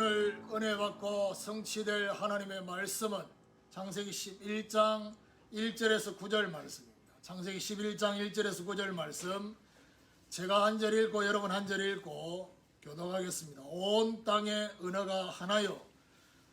오늘 은혜 받고 성취될 하나님의 말씀은 창세기 11장 1절에서 9절 말씀입니다. 창세기 11장 1절에서 9절 말씀 제가 한 절 읽고 여러분 한 절 읽고 교독하겠습니다. 온 땅의 언어가 하나요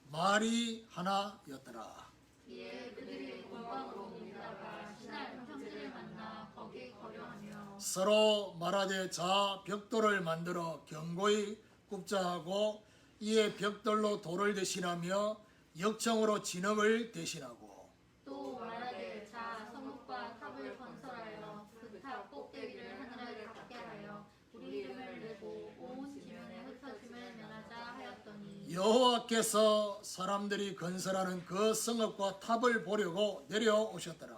말이 하나였더라. 이에 그들이 골방으로 모이다가 신할 형제를 만나 거기 거류하며 서로 말하되 자 벽돌을 만들어 견고히 굽자 하고 이에 벽돌로 돌을 대신하며 역청으로 진흙을 대신하고 또 말하되 자 성읍과 탑을 건설하여 그 탑 꼭대기를 하늘에 닿게 하여 우리 이름을 내고 온 지면에 흩어짐을 면하자 하였더니 여호와께서 사람들이 건설하는 그 성읍과 탑을 보려고 내려오셨더라.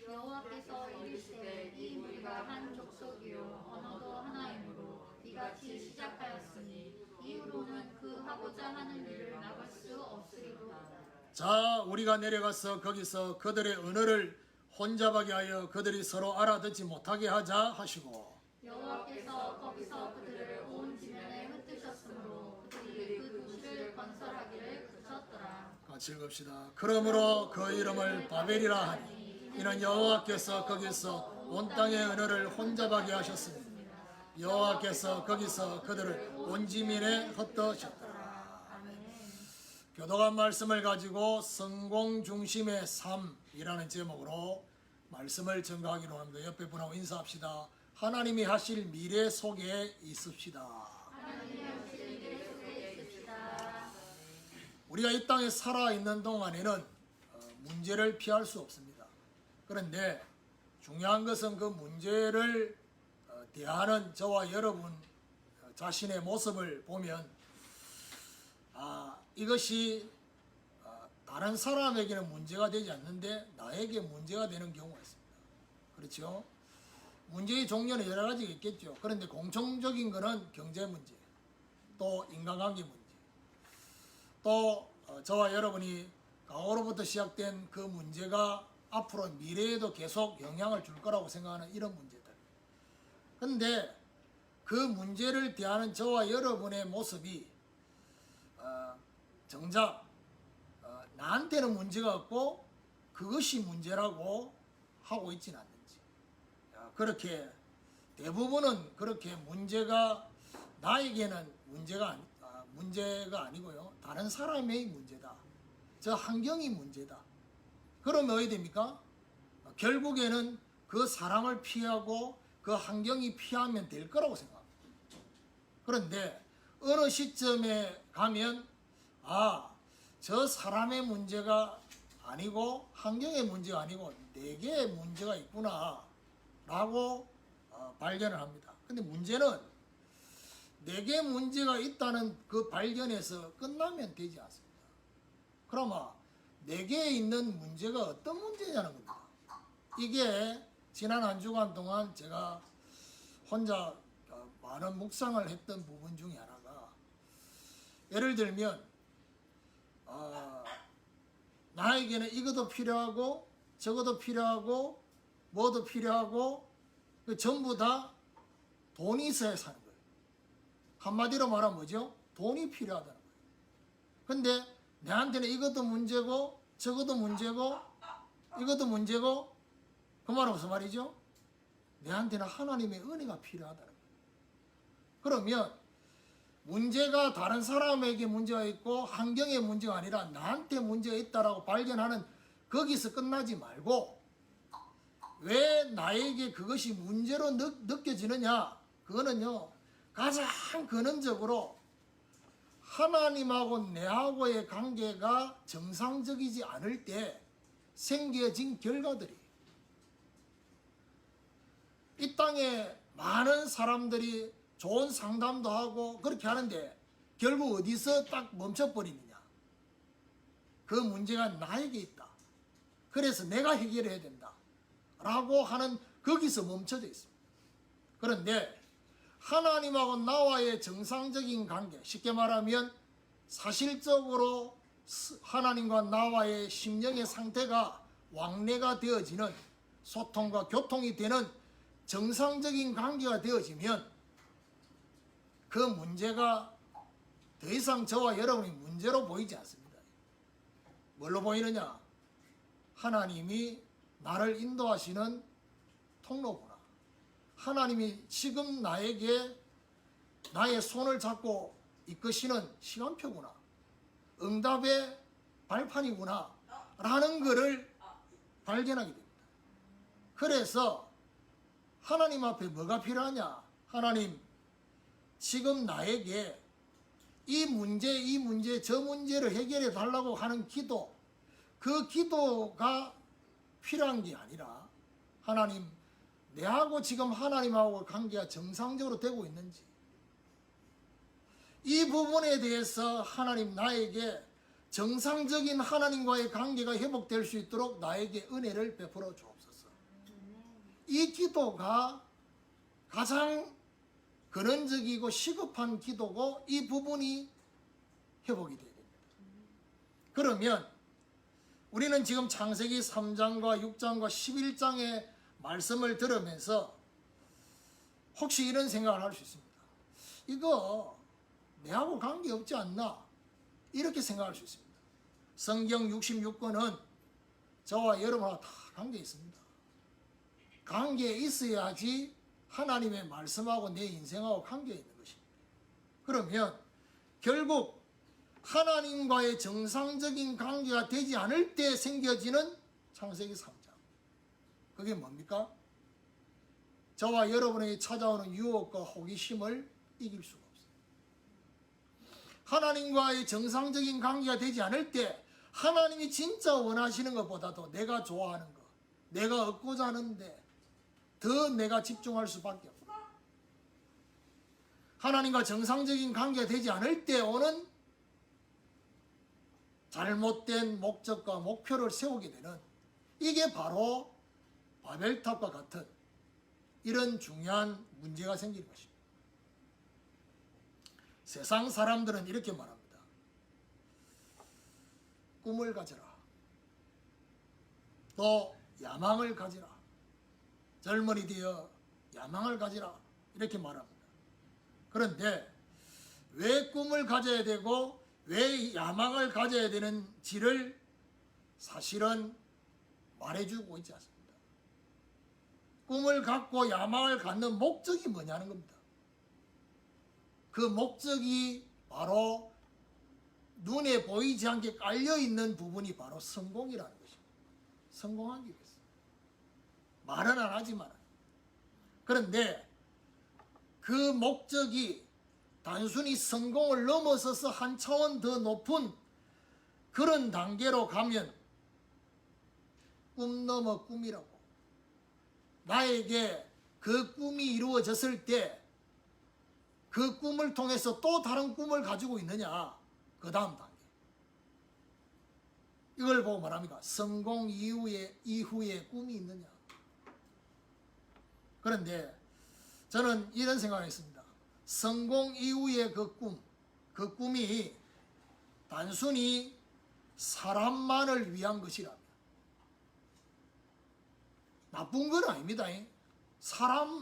여호와께서 이르시되 이 무리가 한 족속이요 언어도 하나이므로 이같이 시작하였으니 이후로는 그 하고자 하는 일을 막을 수 없으리로다. 자 우리가 내려가서 거기서 그들의 언어를 혼잡하게 하여 그들이 서로 알아듣지 못하게 하자 하시고 여호와께서 거기서 그들을 온 지면에 흩으셨으므로 그들이 그 도시를 건설하기를 그쳤더라. 같이 읽읍시다. 그러므로 그 이름을 바벨이라 하니 이는 여호와께서 거기서 온 땅의 언어를 혼잡하게 하셨으니 여호와께서 거기서 그들을 온 지면에 흩으셨더라. 교독한 말씀을 가지고 성공 중심의 삶이라는 제목으로 말씀을 전가하기로 합니다. 옆에 분하고 인사합시다. 하나님이 하실 미래 속에 있읍시다. 하나님의 하실 미래 속에 있읍시다. 우리가 이 땅에 살아있는 동안에는 문제를 피할 수 없습니다. 그런데 중요한 것은 그 문제를 대하는 저와 여러분 자신의 모습을 보면 이것이 다른 사람에게는 문제가 되지 않는데 나에게 문제가 되는 경우가 있습니다. 그렇죠? 문제의 종류는 여러 가지가 있겠죠. 그런데 공통적인 것은 경제 문제, 또 인간관계 문제, 또 저와 여러분이 과거로부터 시작된 그 문제가 앞으로 미래에도 계속 영향을 줄 거라고 생각하는 이런 문제들. 그런데 그 문제를 대하는 저와 여러분의 모습이 정작 나한테는 문제가 없고 그것이 문제라고 하고 있지는 않는지, 그렇게 대부분은 그렇게 문제가 나에게는 문제가 아니고요 다른 사람의 문제다, 저 환경이 문제다. 그러면 어떻게 됩니까? 결국에는 그 사람을 피하고 그 환경이 피하면 될 거라고 생각합니다. 그런데 어느 시점에 가면 저 사람의 문제가 아니고 환경의 문제가 아니고 내게 문제가 있구나 라고 발견을 합니다. 근데 문제는 내게 문제가 있다는 그 발견에서 끝나면 되지 않습니다. 그러면 내게 있는 문제가 어떤 문제냐는 겁니다. 이게 지난 한 주간 동안 제가 혼자 많은 묵상을 했던 부분 중에 하나가, 예를 들면 나에게는 이것도 필요하고 저것도 필요하고 뭐도 필요하고 전부 다 돈이 있어야 사는 거예요. 한마디로 말하면 뭐죠? 돈이 필요하다는 거예요. 근데 내한테는 이것도 문제고 저것도 문제고 이것도 문제고, 그 말은 무슨 말이죠? 내한테는 하나님의 은혜가 필요하다는 거예요. 그러면 문제가 다른 사람에게 문제가 있고 환경에 문제가 아니라 나한테 문제가 있다라고 발견하는 거기서 끝나지 말고, 왜 나에게 그것이 문제로 느껴지느냐? 그거는요 가장 근원적으로 하나님하고 내하고의 관계가 정상적이지 않을 때 생겨진 결과들이, 이 땅에 많은 사람들이 좋은 상담도 하고 그렇게 하는데 결국 어디서 딱 멈춰버리느냐? 그 문제가 나에게 있다, 그래서 내가 해결해야 된다 라고 하는 거기서 멈춰져 있습니다. 그런데 하나님하고 나와의 정상적인 관계, 쉽게 말하면 사실적으로 하나님과 나와의 심령의 상태가 왕래가 되어지는, 소통과 교통이 되는 정상적인 관계가 되어지면 그 문제가 더 이상 저와 여러분이 문제로 보이지 않습니다. 뭘로 보이느냐? 하나님이 나를 인도하시는 통로구나. 하나님이 지금 나에게 나의 손을 잡고 이끄시는 시간표구나. 응답의 발판이구나. 라는 것을 발견하게 됩니다. 그래서 하나님 앞에 뭐가 필요하냐? 하나님, 지금 나에게 이 문제, 저 문제를 해결해 달라고 하는 기도, 그 기도가 필요한 게 아니라 하나님, 내하고 지금 하나님하고 관계가 정상적으로 되고 있는지, 이 부분에 대해서 하나님 나에게 정상적인 하나님과의 관계가 회복될 수 있도록 나에게 은혜를 베풀어 주옵소서. 이 기도가 가장 근원적이고 시급한 기도고 이 부분이 회복이 되어야 됩니다. 그러면 우리는 지금 창세기 3장과 6장과 11장의 말씀을 들으면서 혹시 이런 생각을 할 수 있습니다. 이거 내하고 관계없지 않나? 이렇게 생각할 수 있습니다. 성경 66권은 저와 여러분하고 다 관계 있습니다. 관계에 있어야지 하나님의 말씀하고 내 인생하고 관계에 있는 것입니다. 그러면 결국 하나님과의 정상적인 관계가 되지 않을 때 생겨지는 창세기 3장. 그게 뭡니까? 저와 여러분에게 찾아오는 유혹과 호기심을 이길 수가 없어요. 하나님과의 정상적인 관계가 되지 않을 때 하나님이 진짜 원하시는 것보다도 내가 좋아하는 것, 내가 얻고자 하는데 더 내가 집중할 수밖에 없어요. 하나님과 정상적인 관계가 되지 않을 때 오는 잘못된 목적과 목표를 세우게 되는, 이게 바로 바벨탑과 같은 이런 중요한 문제가 생기는 것입니다. 세상 사람들은 이렇게 말합니다. 꿈을 가져라. 또 야망을 가지라. 젊은이 되어 야망을 가지라. 이렇게 말합니다. 그런데 왜 꿈을 가져야 되고 왜 야망을 가져야 되는지를 사실은 말해주고 있지 않습니다. 꿈을 갖고 야망을 갖는 목적이 뭐냐는 겁니다. 그 목적이 바로 눈에 보이지 않게 깔려있는 부분이 바로 성공이라는 것입니다. 성공하기 위해서. 말은 안 하지만. 그런데 그 목적이 단순히 성공을 넘어서서 한 차원 더 높은 그런 단계로 가면 꿈 넘어 꿈이라고. 나에게 그 꿈이 이루어졌을 때 그 꿈을 통해서 또 다른 꿈을 가지고 있느냐. 그 다음 단계. 이걸 보고 말합니까? 성공 이후에 꿈이 있느냐. 그런데 저는 이런 생각을 했습니다. 성공 이후의 그 꿈이 단순히 사람만을 위한 것이라면 나쁜 건 아닙니다.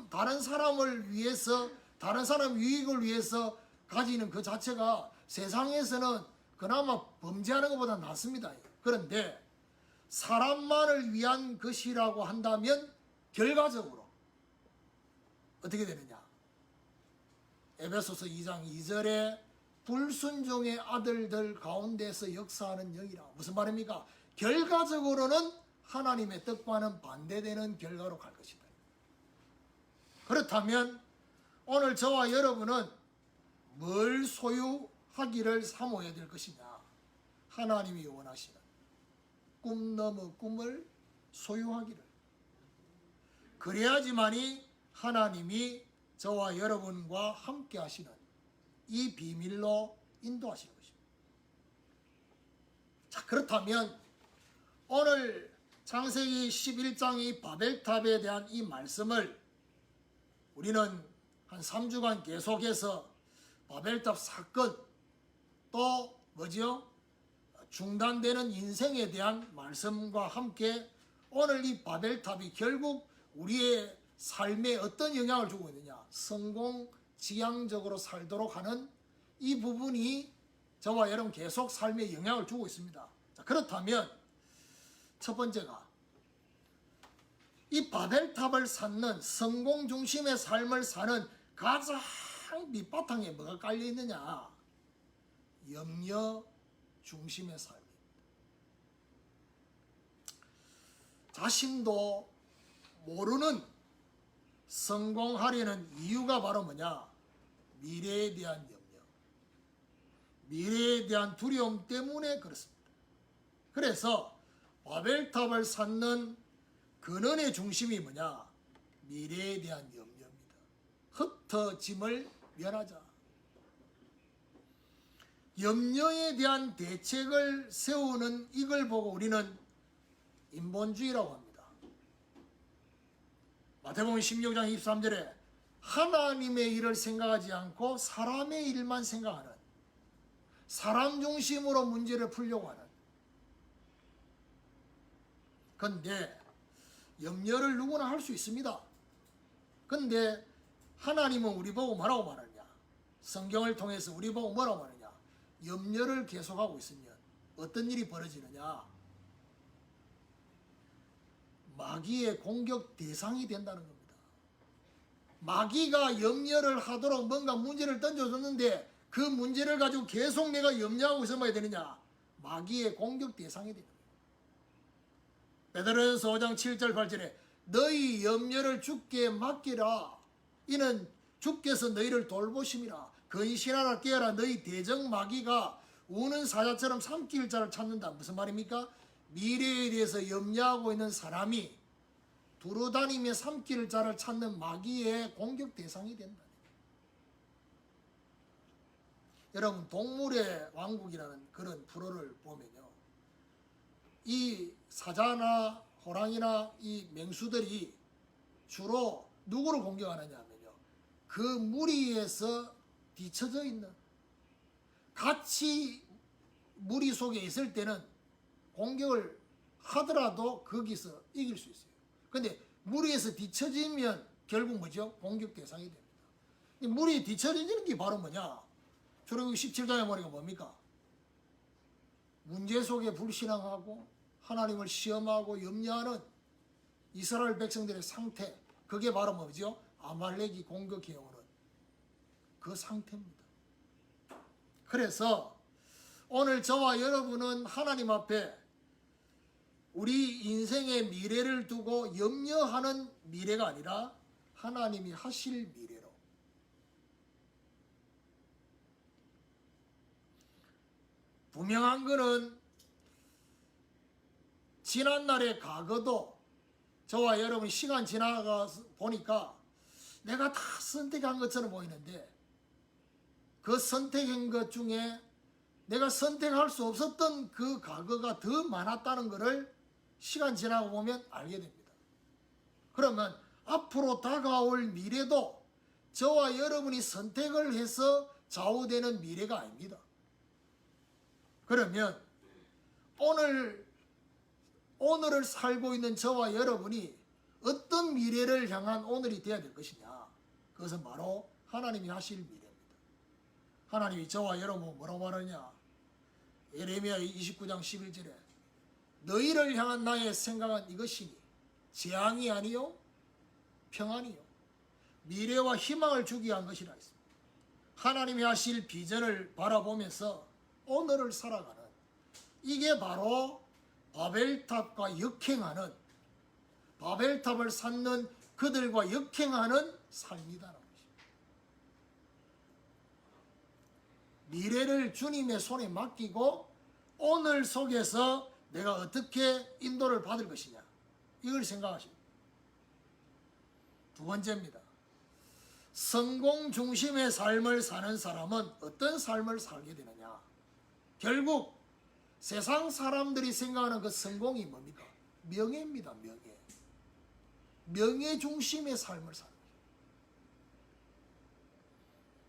다른 사람을 위해서, 다른 사람 유익을 위해서 가지는 그 자체가 세상에서는 그나마 범죄하는 것보다 낫습니다. 그런데 사람만을 위한 것이라고 한다면 결과적으로 어떻게 되느냐? 에베소서 2장 2절에 불순종의 아들들 가운데서 역사하는 영이라. 무슨 말입니까? 결과적으로는 하나님의 뜻과는 반대되는 결과로 갈 것이다. 그렇다면 오늘 저와 여러분은 뭘 소유하기를 사모해야 될 것이냐? 하나님이 원하시는 꿈 넘어 꿈을 소유하기를. 그래야지만이 하나님이 저와 여러분과 함께 하시는 이 비밀로 인도하시는 것입니다. 자, 그렇다면 오늘 창세기 11장의 바벨탑에 대한 이 말씀을 우리는 한 3주간 계속해서 바벨탑 사건, 또 뭐죠? 중단되는 인생에 대한 말씀과 함께 오늘 이 바벨탑이 결국 우리의 삶에 어떤 영향을 주고 있느냐? 성공 지향적으로 살도록 하는 이 부분이 저와 여러분 계속 삶에 영향을 주고 있습니다. 자, 그렇다면 첫 번째가 이 바벨탑을 쌓는 성공 중심의 삶을 사는 가장 밑바탕에 뭐가 깔려 있느냐? 염려 중심의 삶입니다. 자신도 모르는 성공하려는 이유가 바로 뭐냐? 미래에 대한 염려, 미래에 대한 두려움 때문에 그렇습니다. 그래서 바벨탑을 쌓는 근원의 중심이 뭐냐? 미래에 대한 염려입니다. 흩어짐을 면하자. 염려에 대한 대책을 세우는 이걸 보고 우리는 인본주의라고 합니다. 마태복음 16장 23절에 하나님의 일을 생각하지 않고 사람의 일만 생각하는, 사람 중심으로 문제를 풀려고 하는. 그런데 염려를 누구나 할 수 있습니다. 그런데 하나님은 우리 보고 뭐라고 말하느냐? 성경을 통해서 우리 보고 뭐라고 말하느냐? 염려를 계속하고 있으면 어떤 일이 벌어지느냐? 마귀의 공격 대상이 된다는 겁니다. 마귀가 염려를 하도록 뭔가 문제를 던져줬는데 그 문제를 가지고 계속 내가 염려하고 있어야 되느냐? 마귀의 공격 대상이 됩니다. 베드로전서 5장 7절 8절에 너희 염려를 주께 맡기라. 이는 주께서 너희를 돌보심이라. 근신하라 깨어라. 너희 대적 마귀가 우는 사자처럼 삼킬 자를 찾는다. 무슨 말입니까? 미래에 대해서 염려하고 있는 사람이 두루다니며 삼킬 자를 찾는 마귀의 공격 대상이 된다. 여러분, 동물의 왕국이라는 그런 프로를 보면요, 이 사자나 호랑이나 이 맹수들이 주로 누구를 공격하느냐 하면요, 그 무리에서 뒤쳐져 있는, 같이 무리 속에 있을 때는 공격을 하더라도 거기서 이길 수 있어요. 근데 무리에서 뒤처지면 결국 뭐죠? 공격 대상이 됩니다. 무리에 뒤처지는 게 바로 뭐냐? 출애굽기 17장에 보니까 뭡니까? 문제 속에 불신앙하고 하나님을 시험하고 염려하는 이스라엘 백성들의 상태, 그게 바로 뭐죠? 아말렉이 공격해오는 그 상태입니다. 그래서 오늘 저와 여러분은 하나님 앞에 우리 인생의 미래를 두고 염려하는 미래가 아니라 하나님이 하실 미래로, 분명한 것은 지난날의 과거도 저와 여러분 시간 지나가 보니까 내가 다 선택한 것처럼 보이는데 그 선택한 것 중에 내가 선택할 수 없었던 그 과거가 더 많았다는 것을 시간 지나고 보면 알게 됩니다. 그러면 앞으로 다가올 미래도 저와 여러분이 선택을 해서 좌우되는 미래가 아닙니다. 그러면 오늘을 살고 있는 저와 여러분이 어떤 미래를 향한 오늘이 되어야 될 것이냐? 그것은 바로 하나님이 하실 미래입니다. 하나님이 저와 여러분 뭐라고 말하냐? 예레미야 29장 11절에 너희를 향한 나의 생각은 이것이니 재앙이 아니요 평안이요 미래와 희망을 주기 위한 것이라 했습니다. 하나님이 하실 비전을 바라보면서 오늘을 살아가는, 이게 바로 바벨탑과 역행하는, 바벨탑을 쌓는 그들과 역행하는 삶이다라는 것입니다. 미래를 주님의 손에 맡기고 오늘 속에서 내가 어떻게 인도를 받을 것이냐, 이걸 생각하십니다. 두 번째입니다. 성공 중심의 삶을 사는 사람은 어떤 삶을 살게 되느냐? 결국 세상 사람들이 생각하는 그 성공이 뭡니까? 명예입니다. 명예. 명예 중심의 삶을 사는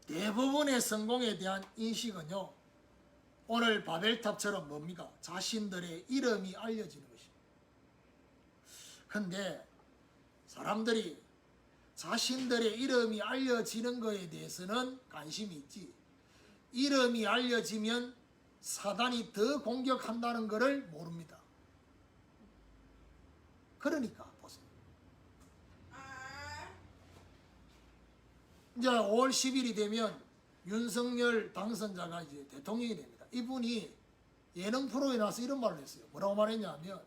거예요. 대부분의 성공에 대한 인식은요, 오늘 바벨탑처럼 뭡니까? 자신들의 이름이 알려지는 것입니다. 그런데 사람들이 자신들의 이름이 알려지는 것에 대해서는 관심이 있지, 이름이 알려지면 사단이 더 공격한다는 것을 모릅니다. 그러니까 보세요. 이제 5월 10일이 되면 윤석열 당선자가 이제 대통령이 됩니다. 이분이 예능 프로에 나와서 이런 말을 했어요. 뭐라고 말했냐면,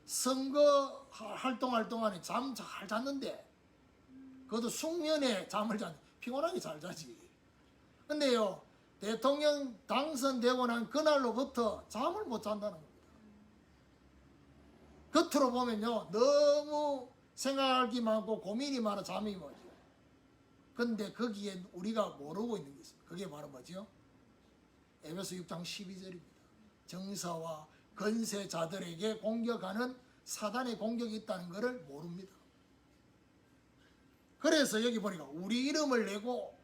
선거 활동할 동안에 잠 잘 잤는데, 그것도 숙면에 잠을 잤는데 피곤하게 잘 자지. 근데요, 대통령 당선되고 난 그날로부터 잠을 못 잔다는 겁니다. 겉으로 보면요, 너무 생각이 많고 고민이 많아 잠이 오죠. 근데 거기에 우리가 모르고 있는 게 있어요. 그게 바로 뭐죠? 에베소 6장 12절입니다. 정사와 건세자들에게 공격하는 사단의 공격이 있다는 것을 모릅니다. 그래서 여기 보니까 우리 이름을 내고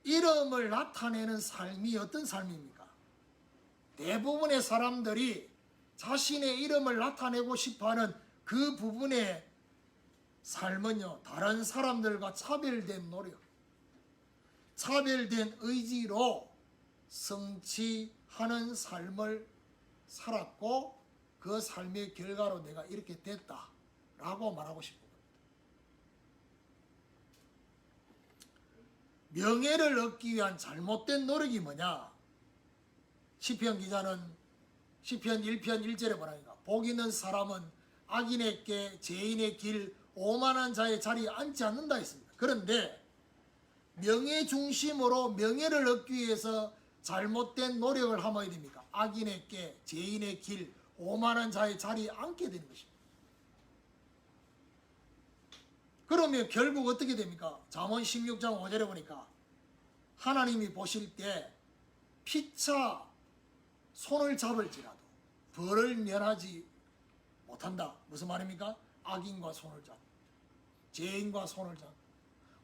이름을 나타내는 삶이 어떤 삶입니까? 대부분의 사람들이 자신의 이름을 나타내고 싶어하는 그 부분의 삶은요, 다른 사람들과 차별된 노력, 차별된 의지로 성취하는 삶을 살았고, 그 삶의 결과로 내가 이렇게 됐다라고 말하고 싶은 겁니다. 명예를 얻기 위한 잘못된 노력이 뭐냐? 시편 기자는 시편 1편 1절에 뭐라니까? 복 있는 사람은 악인의 꾀, 죄인의 길, 오만한 자의 자리에 앉지 않는다 했습니다. 그런데 명예 중심으로 명예를 얻기 위해서 잘못된 노력을 하면 어떻게 됩니까? 악인의 꾀, 죄인의 길, 오만한 자의 자리에 앉게 되는 것입니다. 그러면 결국 어떻게 됩니까? 잠언 16장 5절에 보니까 하나님이 보실 때 피차 손을 잡을지라도 벌을 면하지 못한다. 무슨 말입니까? 악인과 손을 잡고 죄인과 손을 잡고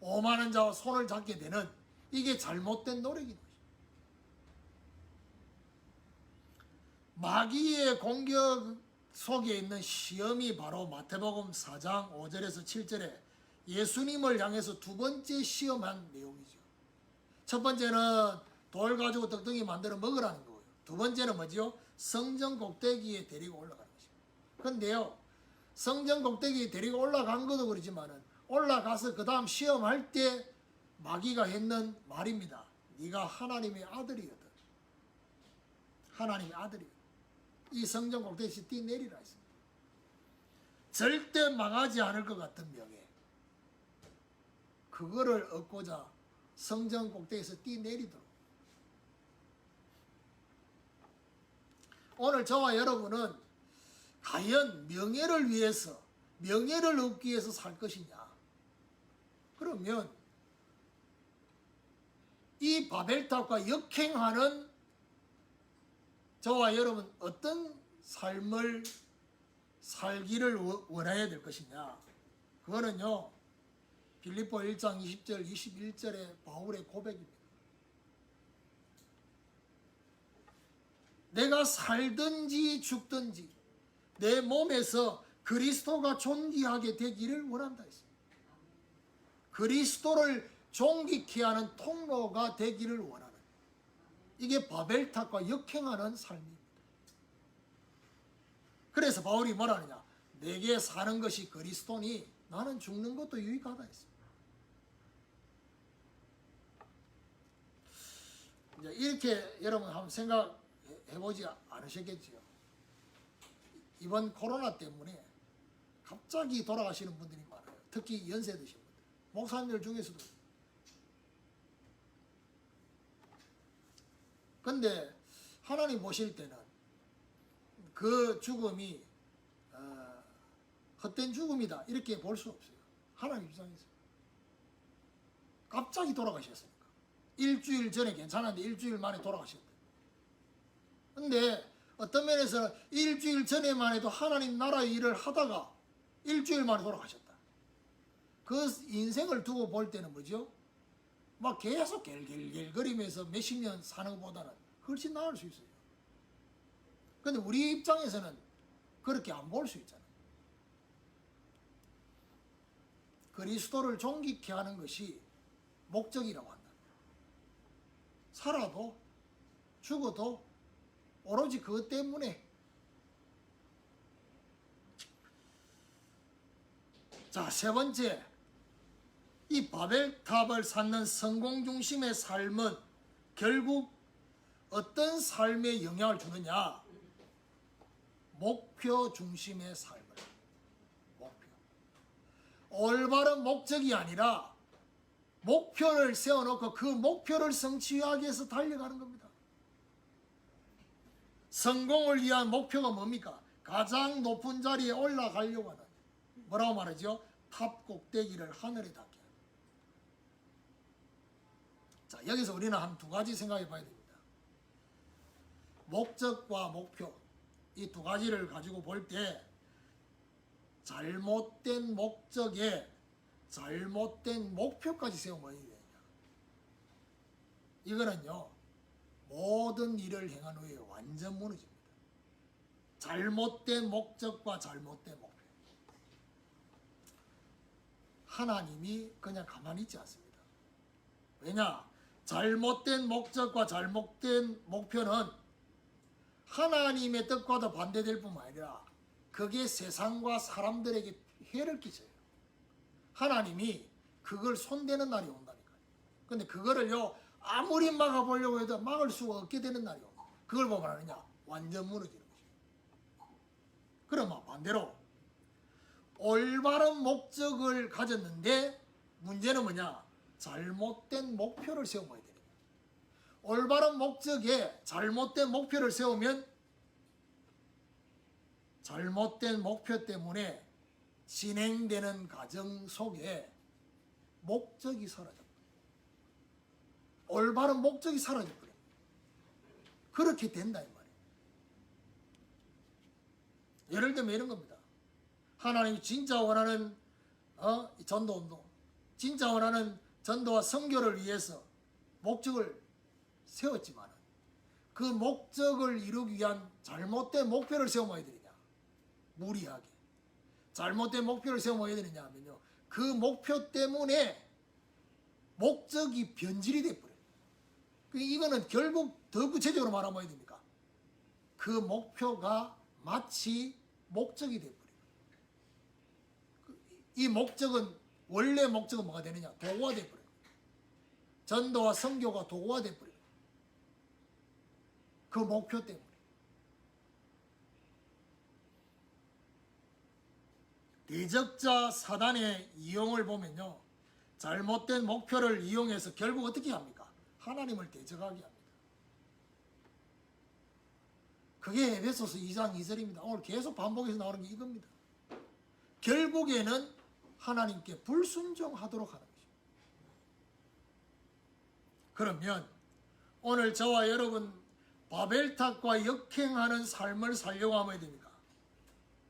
오만한 자와 손을 잡게 되는, 이게 잘못된 노력인 것입니다. 마귀의 공격 속에 있는 시험이 바로 마태복음 4장 5절에서 7절에 예수님을 향해서 두 번째 시험한 내용이죠. 첫 번째는 돌 가지고 떡덩이 만들어 먹으라는 거예요. 두 번째는 뭐죠? 성전 꼭대기에 데리고 올라가는 것입니다. 그런데요, 성전 꼭대기에 데리고 올라간 것도 그렇지만은 올라가서 그 다음 시험할 때 마귀가 했는 말입니다. 네가 하나님의 아들이거든. 하나님의 아들이거든. 이 성전 꼭대기에서 뛰내리라 했습니다. 절대 망하지 않을 것 같은 명예, 그거를 얻고자 성전 꼭대기에서 뛰내리도록. 오늘 저와 여러분은 과연 명예를 위해서, 명예를 얻기 위해서 살 것이냐? 그러면 이 바벨탑과 역행하는 저와 여러분 어떤 삶을 살기를 원해야 될 것이냐? 그거는요, 빌립보 1장 20절 21절의 바울의 고백입니다. 내가 살든지 죽든지 내 몸에서 그리스도가 존귀하게 되기를 원한다 했습니다. 그리스도를 존귀케 하는 통로가 되기를 원하는, 이게 바벨탑과 역행하는 삶입니다. 그래서 바울이 뭐라느냐? 내게 사는 것이 그리스도니 나는 죽는 것도 유익하다 했습니다. 이제 이렇게 여러분 한번 생각해보지 않으셨겠지요? 이번 코로나 때문에 갑자기 돌아가시는 분들이 많아요. 특히 연세 드신 분들, 목사님들 중에서도. 근데 하나님 보실 때는 그 죽음이 헛된 죽음이다 이렇게 볼 수 없어요. 하나님 입장에서. 갑자기 돌아가셨으니까. 일주일 전에 괜찮았는데 일주일 만에 돌아가셨다. 근데 어떤 면에서 일주일 전에만 해도 하나님 나라의 일을 하다가 일주일 만에 돌아가셨다. 그 인생을 두고 볼 때는 뭐죠? 막 계속 겔겔거리면서 몇십 년 사는 것보다는 훨씬 나을 수 있어요. 근데 우리 입장에서는 그렇게 안 볼 수 있잖아요. 그리스도를 존귀케 하는 것이 목적이라고 한다. 살아도 죽어도 오로지 그것 때문에. 자, 세 번째, 이 바벨탑을 쌓는 성공 중심의 삶은 결국 어떤 삶에 영향을 주느냐? 목표 중심의 삶을. 목표. 올바른 목적이 아니라 목표를 세워놓고 그 목표를 성취하기 위해서 달려가는 겁니다. 성공을 위한 목표가 뭡니까? 가장 높은 자리에 올라가려고 하는, 뭐라고 말하죠? 탑 꼭대기를 하늘에 닿게 하는. 자, 여기서 우리는 한 두 가지 생각해 봐야 됩니다. 목적과 목표, 이 두 가지를 가지고 볼 때 잘못된 목적에 잘못된 목표까지 세우면 어떻게 되냐? 이거는요, 모든 일을 행한 후에 완전 무너집니다. 잘못된 목적과 잘못된 목표. 하나님이 그냥 가만히 있지 않습니다. 왜냐? 잘못된 목적과 잘못된 목표는 하나님의 뜻과도 반대될 뿐만 아니라 그게 세상과 사람들에게 해를 끼쳐요. 하나님이 그걸 손대는 날이 온다니까요. 근데 그거를요, 아무리 막아보려고 해도 막을 수가 없게 되는 날이 옵니다. 그걸 보면 하느냐? 완전 무너지는 것이죠. 그러면 반대로 올바른 목적을 가졌는데 문제는 뭐냐? 잘못된 목표를 세워야 되는 거예요. 올바른 목적에 잘못된 목표를 세우면 잘못된 목표 때문에 진행되는 과정 속에 목적이 사라져버려요. 올바른 목적이 사라져버려요. 그렇게 된다 이 말이에요. 예를 들면 이런 겁니다. 하나님이 진짜 원하는 전도운동, 진짜 원하는 전도와 선교를 위해서 목적을 세웠지만 그 목적을 이루기 위한 잘못된 목표를 세우면 어떻게 되냐? 무리하게. 잘못된 목표를 세우면 어떻게 되느냐 하면요, 그 목표 때문에 목적이 변질이 돼버려요. 이거는 결국 더 구체적으로 말하면 어떻게 됩니까? 그 목표가 마치 목적이 돼버려요. 이 목적은, 원래 목적은 뭐가 되느냐? 도구가 돼버려요. 전도와 선교가 도구가 돼버려요. 그 목표 때문에. 대적자 사단의 이용을 보면요, 잘못된 목표를 이용해서 결국 어떻게 합니까? 하나님을 대적하게 합니다. 그게 에베소서 2장 2절입니다. 오늘 계속 반복해서 나오는 게 이겁니다. 결국에는 하나님께 불순종하도록 하는 것입니다. 그러면 오늘 저와 여러분 바벨탑과 역행하는 삶을 살려고 하면 됩니까?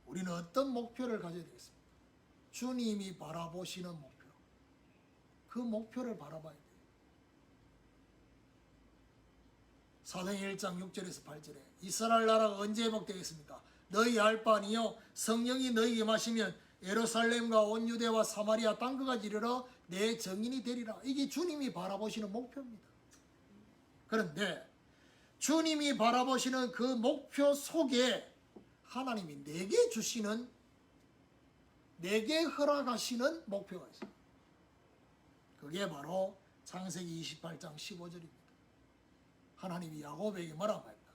우리는 어떤 목표를 가져야 되겠습니까? 주님이 바라보시는 목표. 그 목표를 바라봐야 돼요. 사도행 1장 6절에서 8절에 이스라엘 나라가 언제 회복되겠습니까? 너희 알 바 아니요 성령이 너희에게 마시면 예루살렘과 온 유대와 사마리아 땅끝까지 이르러 내 증인이 되리라. 이게 주님이 바라보시는 목표입니다. 그런데 주님이 바라보시는 그 목표 속에 하나님이 내게 주시는, 내게 허락하시는 목표가 있어요. 그게 바로 창세기 28장 15절입니다. 하나님이 야곱에게 뭐라고 합니까?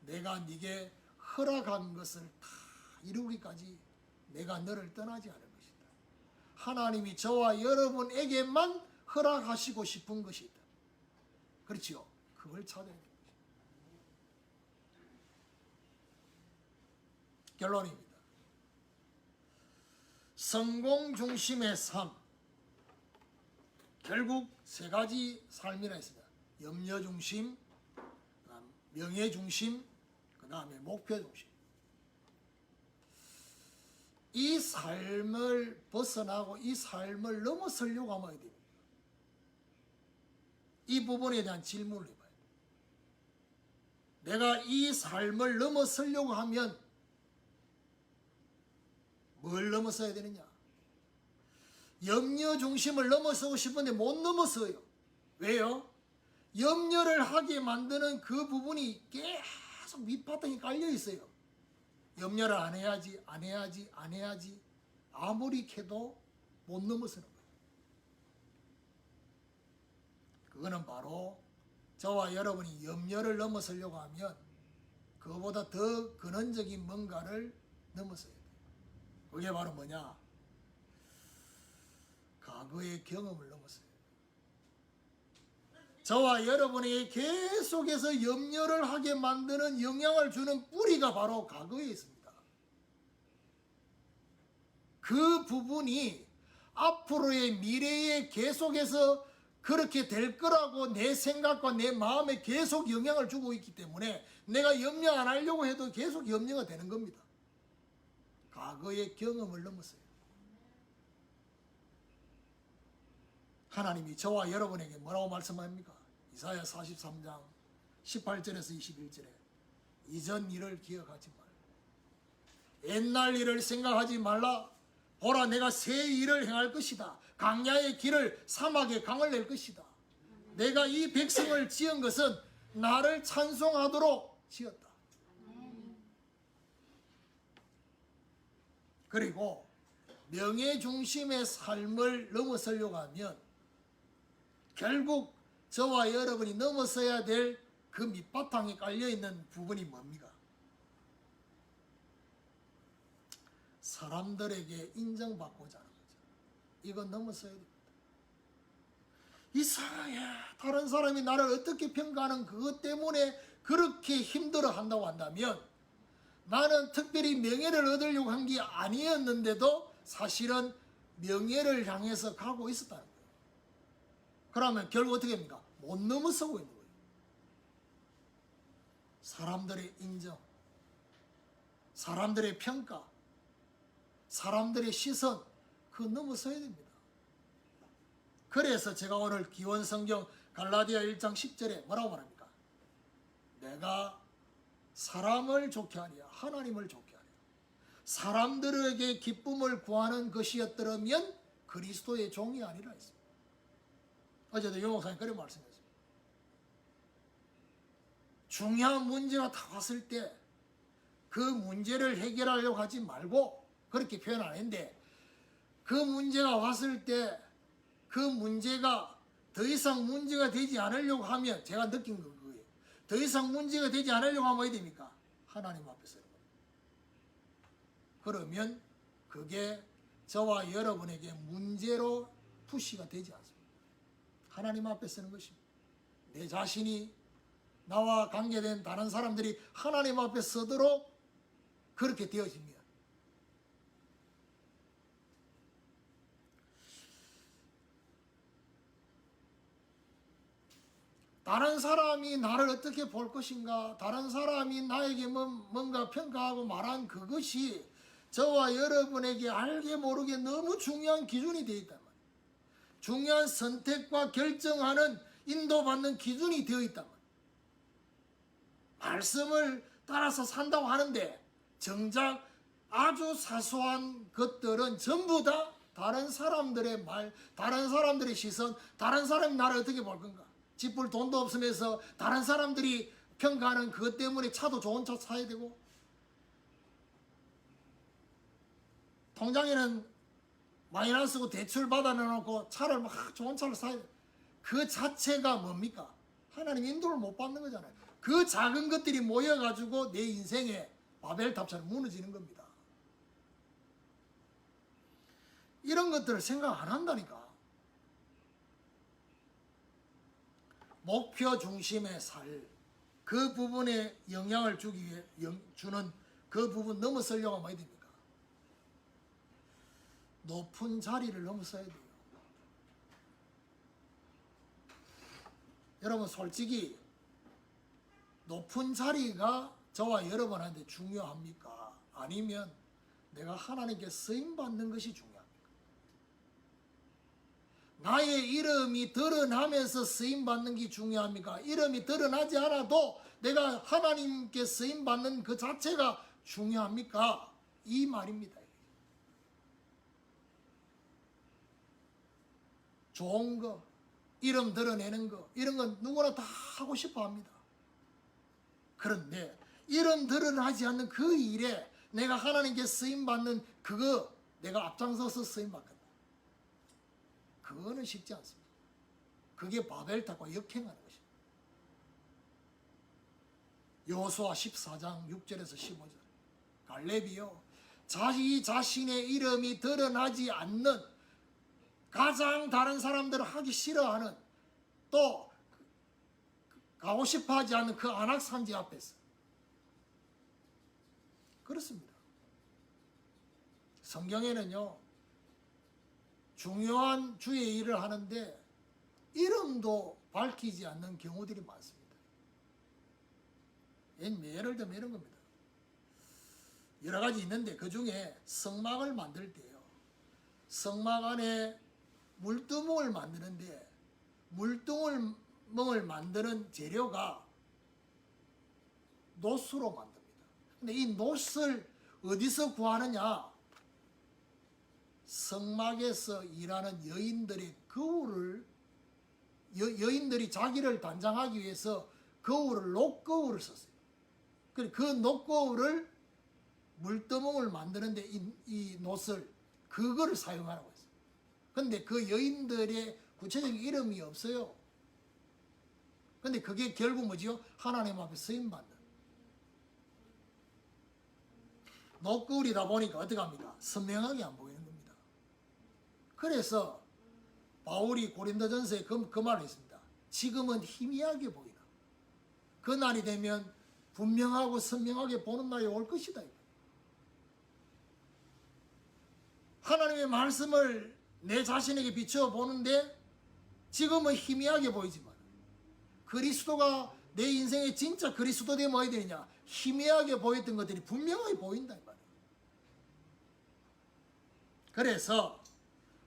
내가 네게 허락한 것을 다 이루기까지 내가 너를 떠나지 않을 것이다. 하나님이 저와 여러분에게만 허락하시고 싶은 것이 있다. 그렇지요? 그걸 찾아야 됩니다. 결론입니다. 성공 중심의 삶, 결국 세 가지 삶이라 했습니다. 염려 중심, 명예 중심, 그 다음에 목표 중심. 이 삶을 벗어나고 이 삶을 넘어서려고 하면 어떻게 됩니까? 이 부분에 대한 질문을 해봐야 돼요. 내가 이 삶을 넘어서려고 하면 뭘 넘어서야 되느냐? 염려 중심을 넘어서고 싶은데 못 넘어서요. 왜요? 염려를 하게 만드는 그 부분이 계속 밑바탕에 깔려 있어요. 염려를 안 해야지, 안 해야지, 안 해야지. 아무리 캐도 못 넘어서는 거예요. 그거는 바로 저와 여러분이 염려를 넘어서려고 하면 그거보다 더 근원적인 뭔가를 넘어서야 돼요. 그게 바로 뭐냐? 과거의 경험을 넘어서요. 저와 여러분에게 계속해서 염려를 하게 만드는 영향을 주는 뿌리가 바로 과거에 있습니다. 그 부분이 앞으로의 미래에 계속해서 그렇게 될 거라고 내 생각과 내 마음에 계속 영향을 주고 있기 때문에 내가 염려 안 하려고 해도 계속 염려가 되는 겁니다. 과거의 경험을 넘었어요. 하나님이 저와 여러분에게 뭐라고 말씀합니까? 이사야 43장 18절에서 21절에 이전 일을 기억하지 말라. 옛날 일을 생각하지 말라. 보라, 내가 새 일을 행할 것이다. 강야의 길을 사막에 강을 낼 것이다. 내가 이 백성을 지은 것은 나를 찬송하도록 지었다. 그리고 명예 중심의 삶을 넘어서려고 하면 결국 저와 여러분이 넘어서야 될 그 밑바탕에 깔려있는 부분이 뭡니까? 사람들에게 인정받고자 하는 거죠. 이건 넘어서야 됩니다. 이상해. 다른 사람이 나를 어떻게 평가하는 그것 때문에 그렇게 힘들어 한다고 한다면 나는 특별히 명예를 얻으려고 한 게 아니었는데도 사실은 명예를 향해서 가고 있었다는 거예요. 그러면 결국 어떻게 합니까? 못 넘어서고 있는 거예요. 사람들의 인정, 사람들의 평가, 사람들의 시선, 그거 넘어서야 됩니다. 그래서 제가 오늘 기원성경 갈라디아 1장 10절에 뭐라고 말합니까? 내가 사람을 좋게 하랴, 하나님을 좋게 하랴. 사람들에게 기쁨을 구하는 것이었더라면 그리스도의 종이 아니라 했습니다. 어제도 유 목사님 그런 말씀했습니다. 중요한 문제가 다 왔을 때 그 문제를 해결하려고 하지 말고 그렇게 표현 안 했는데 그 문제가 왔을 때 그 문제가 더 이상 문제가 되지 않으려고 하면 제가 느낀 거 그거예요. 더 이상 문제가 되지 않으려고 하면 어디 됩니까? 하나님 앞에 서는 겁니다. 그러면 그게 저와 여러분에게 문제로 푸시가 되지 않습니다. 하나님 앞에 서는 것입니다. 내 자신이 나와 관계된 다른 사람들이 하나님 앞에 서도록 그렇게 되어지면 다른 사람이 나를 어떻게 볼 것인가, 다른 사람이 나에게 뭔가 평가하고 말한 그것이 저와 여러분에게 알게 모르게 너무 중요한 기준이 되어 있단 말이에요. 중요한 선택과 결정하는 인도받는 기준이 되어 있단 말이에요. 말씀을 따라서 산다고 하는데 정작 아주 사소한 것들은 전부 다 다른 사람들의 말, 다른 사람들의 시선, 다른 사람이 나를 어떻게 볼 건가. 집불 돈도 없으면서 다른 사람들이 평가하는 그것 때문에 차도 좋은 차 사야 되고 통장에는 마이너스고 대출 받아내놓고 차를 막 좋은 차를 사야 돼. 그 자체가 뭡니까? 하나님 인도를 못 받는 거잖아요. 그 작은 것들이 모여가지고 내 인생에 바벨탑처럼 무너지는 겁니다. 이런 것들을 생각 안 한다니까. 목표 중심의 살, 그 부분에 영향을 주기 위해 주는 그 부분 넘어서려고 하면 어디 됩니까? 높은 자리를 넘어서야 돼요. 여러분 솔직히 높은 자리가 저와 여러분한테 중요합니까? 아니면 내가 하나님께 쓰임받는 것이 중요합니까? 나의 이름이 드러나면서 쓰임받는 게 중요합니까? 이름이 드러나지 않아도 내가 하나님께 쓰임받는 그 자체가 중요합니까? 이 말입니다. 좋은 거, 이름 드러내는 거, 이런 건 누구나 다 하고 싶어 합니다. 그런데 이름 드러나지 않는 그 일에 내가 하나님께 쓰임받는 그거 내가 앞장서서 쓰임받겠다. 그거는 쉽지 않습니다. 그게 바벨탑과 역행하는 것입니다. 여호수아 14장 6절에서 15절 갈렙이요 자기 자신의 이름이 드러나지 않는 가장 다른 사람들을 하기 싫어하는 또 가고 싶어하지 않는 그 안악산지 앞에서 그렇습니다. 성경에는요 중요한 주의 일을 하는데 이름도 밝히지 않는 경우들이 많습니다. 예를 들면 이런 겁니다. 여러 가지 있는데 그 중에 성막을 만들 때요 성막 안에 물두멍을 만드는데 물두멍을 만드는 재료가 노스로 만듭니다. 근데 이 노스를 어디서 구하느냐? 성막에서 일하는 여인들의 거울을 여인들이 자기를 단장하기 위해서 거울을 녹거울을 썼어요. 그 녹거울을 물두멍을 만드는데 이 노스를 그거를 사용하라고 했어요. 근데 그 여인들의 구체적인 이름이 없어요. 근데 그게 결국 뭐지요? 하나님 앞에 쓰임받는 녹거울이다 보니까 어떻게 합니까? 선명하게 안 보이는 겁니다. 그래서 바울이 고린도전서에 그 말을 했습니다. 지금은 희미하게 보이나 그 날이 되면 분명하고 선명하게 보는 날이 올 것이다. 하나님의 말씀을 내 자신에게 비추어 보는데 지금은 희미하게 보이지만 그리스도가 내 인생의 진짜 그리스도 되면 뭐야 되느냐? 희미하게 보였던 것들이 분명하게 보인다 이 말이에요. 그래서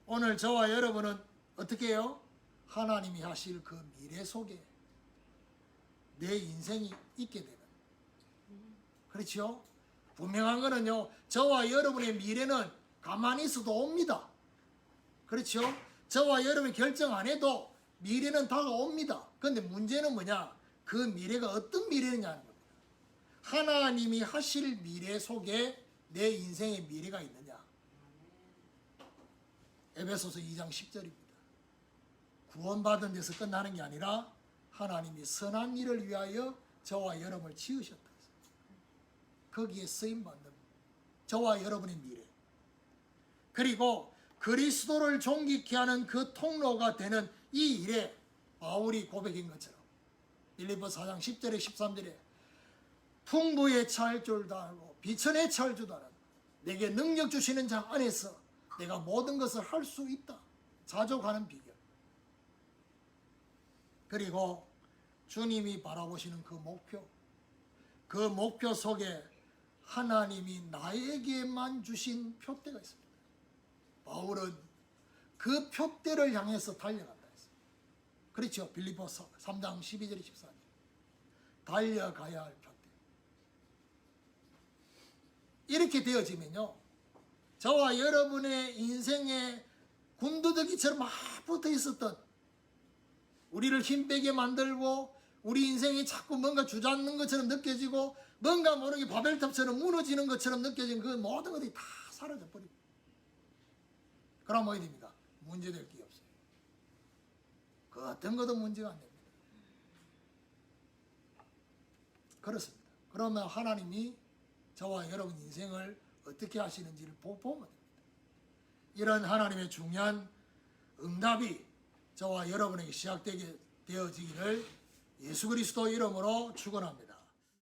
오늘 저와 여러분은 어떻게 해요? 하나님이 하실 그 미래 속에 내 인생이 있게 되는 그렇죠? 분명한 거는요 저와 여러분의 미래는 가만히 있어도 옵니다. 그렇죠? 저와 여러분이 결정 안 해도 미래는 다가옵니다. 그런데 문제는 뭐냐? 그 미래가 어떤 미래냐는 겁니다. 하나님이 하실 미래 속에 내 인생의 미래가 있느냐? 에베소서 2장 10절입니다. 구원받은 데서 끝나는 게 아니라 하나님이 선한 일을 위하여 저와 여러분을 지으셨다. 거기에 쓰임받는 저와 여러분의 미래. 그리고 그리스도를 존귀케 하는 그 통로가 되는 이 일에 바울이 고백인 것처럼 빌립보서 4장 10절에 13절에 풍부에 차할 줄도 알고 비천에 차할 줄도 알아 내게 능력 주시는 자 안에서 내가 모든 것을 할 수 있다. 자족하는 비결. 그리고 주님이 바라보시는 그 목표 속에 하나님이 나에게만 주신 표대가 있습니다. 바울은 그 표대를 향해서 달려간다 했습니다. 그렇죠. 빌립보서 3장 12절에 14절 달려가야 할 표대. 이렇게 되어지면요 저와 여러분의 인생에 군더더기처럼 막 붙어 있었던 우리를 힘빼게 만들고 우리 인생이 자꾸 뭔가 주저앉는 것처럼 느껴지고 뭔가 모르게 바벨탑처럼 무너지는 것처럼 느껴지는 그 모든 것들이 다 사라져 버립니다. 그럼 뭐야 됩니까? 문제될 게 없어요. 그 어떤 것도 문제가 안 됩니다. 그렇습니다. 그러면 하나님이 저와 여러분 인생을 어떻게 하시는지를 보면 됩니다. 이런 하나님의 중요한 응답이 저와 여러분에게 시작되게 되어지기를 예수 그리스도 이름으로 축원합니다.